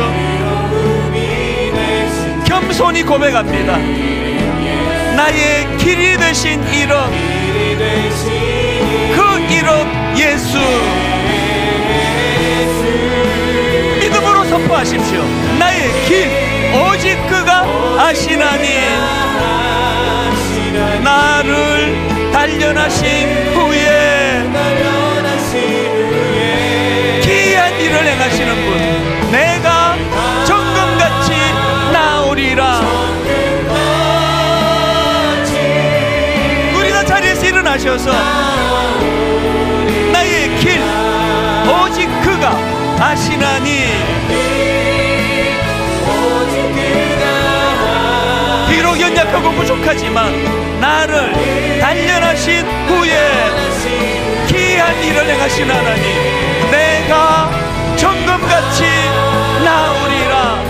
겸손히 고백합니다. 나의 길이 되신 이름, 그 이름 예수. 믿음으로 선포하십시오. 나의 길 오직 그가 아시나니. 나를 단련하신 후에 귀한 일을 행하시는 분, 내가 정금같이 나오리라. 우리 다 자리에서 일어나셔서 나의 길 오직 그가 아시나니. 비록 연약하고 부족하지만 나를 단련하신 후에 귀한 일을 행하신 하나님, 내가 정금같이 나오리라.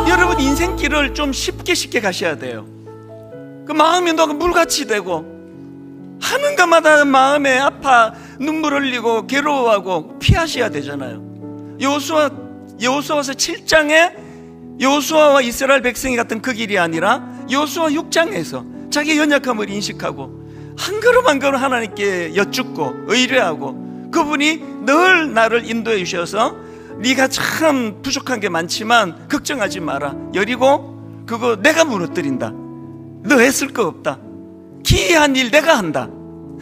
여러분 인생길을 좀 쉽게 가셔야 돼요. 그 마음이 너무 물같이 되고 하는 것마다 마음에 아파 눈물 흘리고 괴로워하고 피하셔야 되잖아요. 여호수아서 7장에 여호수아와 이스라엘 백성이 같은 그 길이 아니라 여호수아 6장에서 자기 연약함을 인식하고 한 걸음 한 걸음 하나님께 여쭙고 의뢰하고, 그분이 늘 나를 인도해 주셔서 네가 참 부족한 게 많지만 걱정하지 마라, 여리고 그거 내가 무너뜨린다, 너 했을 거 없다, 기이한 일 내가 한다,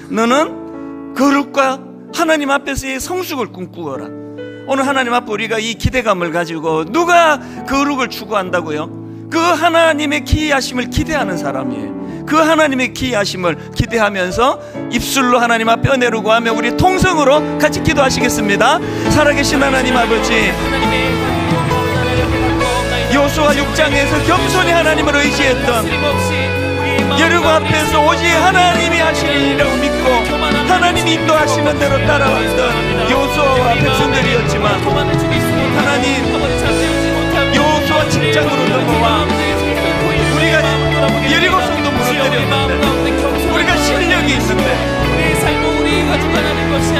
너는 거룩과 하나님 앞에서의 성숙을 꿈꾸어라. 오늘 하나님 앞에 우리가 이 기대감을 가지고, 누가 거룩을 추구한다고요? 그 하나님의 기이하심을 기대하는 사람이에요. 그 하나님의 기이하심을 기대하면서 입술로 하나님 앞에 은혜를 구하며 우리 통성으로 같이 기도하시겠습니다. 살아계신 하나님 아버지, 여호수아 6장에서 겸손히 하나님을 의지했던, 여리고 앞에서 오직 하나님이 하시리라고 믿고 하나님이 인도하시는 대로 따라왔던 여호수아와 백성들이었지만, 하나님 여호수아 7장으로 넘어와 우리가 여리고 성도 무너뜨렸는데, 우리가 실력이 있는데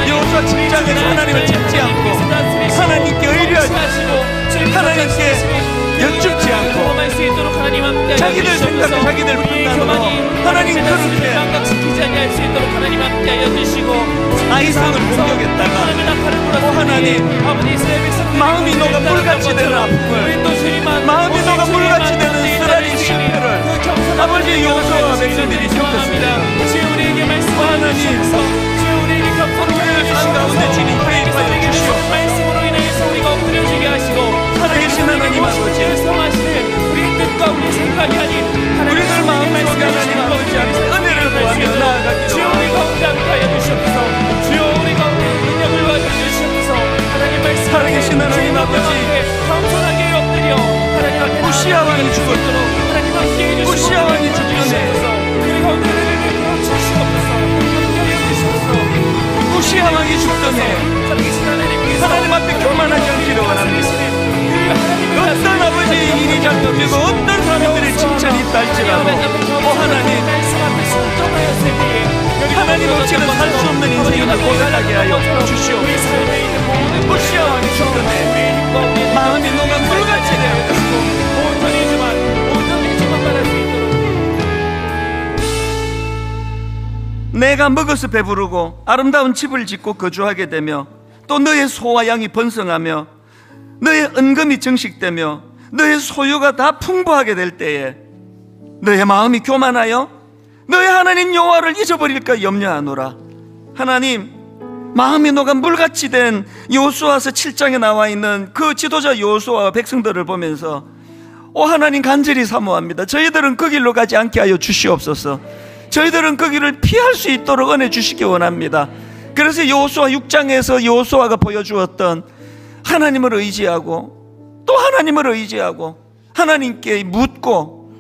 여호수아 7장에서 하나님을 찾지 않고 하나님께 의뢰하지 않고 하나님께 여쭙지 않고 자기들 생각, 자기들 판단으로 하나님 그렇게 아이상을 공격했다가, 하나님 마음이 녹아 물같이 되는 아픔을, 마음이 녹아 물같이 되는 쓰라린 실패를 아버지 여호수아와 백성들이 겪었습니다. 하나님 우리를 삶 가운데 주님 회입하여 주시옵소서. 살아계신 하나님 아버지, 우리들 마음속에 하나님 아버지 앞에 은혜를 구하며 나아가기로 살아계신 하나님 아버지, 우시아 왕이 죽었도록 우시아 왕이 죽었네, 우시아 왕이 죽었네. 하나님 앞에 교만하지 않기를 원합니다. 어떤 아버지 일이 잘 되고 어떤 사람들의 칭찬이 있다 할지라도, 하나님 하나님 없이는 살 수 없는 인생을 고백하게 하여 주시옵소서. 우시아 왕이 죽었네. 마음이 녹아 물같이 되었고 내가 먹어서 배부르고 아름다운 집을 짓고 거주하게 되며, 또 너의 소와 양이 번성하며 너의 은금이 정식되며 너의 소유가 다 풍부하게 될 때에 너의 마음이 교만하여 너의 하나님 여호와를 잊어버릴까 염려하노라. 하나님, 마음이 녹아 물같이 된 여호수아서 7장에 나와 있는 그 지도자 여호수아와 백성들을 보면서 하나님 간절히 사모합니다. 저희들은 그 길로 가지 않게 하여 주시옵소서. 저희들은 그 길을 피할 수 있도록 은혜 주시기 원합니다. 그래서 여호수아 6장에서 여호수아가 보여주었던 하나님을 의지하고 또 하나님을 의지하고 하나님께 묻고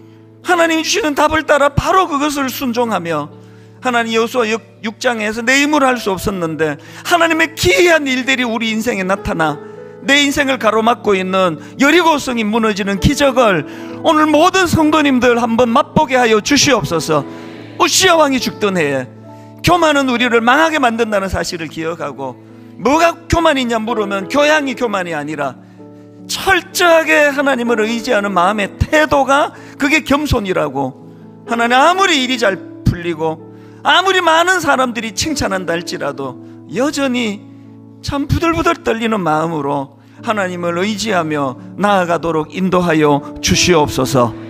하나님이 주시는 답을 따라 바로 그것을 순종하며, 하나님 여호수아 6장에서 내 힘으로 할 수 없었는데 하나님의 기이한 일들이 우리 인생에 나타나 내 인생을 가로막고 있는 여리고성이 무너지는 기적을 오늘 모든 성도님들 한번 맛보게 하여 주시옵소서. 우시아 왕이 죽던 해에 교만은 우리를 망하게 만든다는 사실을 기억하고, 뭐가 교만이냐 물으면 교양이 교만이 아니라 철저하게 하나님을 의지하는 마음의 태도가 그게 겸손이라고, 하나님 아무리 일이 잘 풀리고 아무리 많은 사람들이 칭찬한다 할지라도 여전히 참 부들부들 떨리는 마음으로 하나님을 의지하며 나아가도록 인도하여 주시옵소서.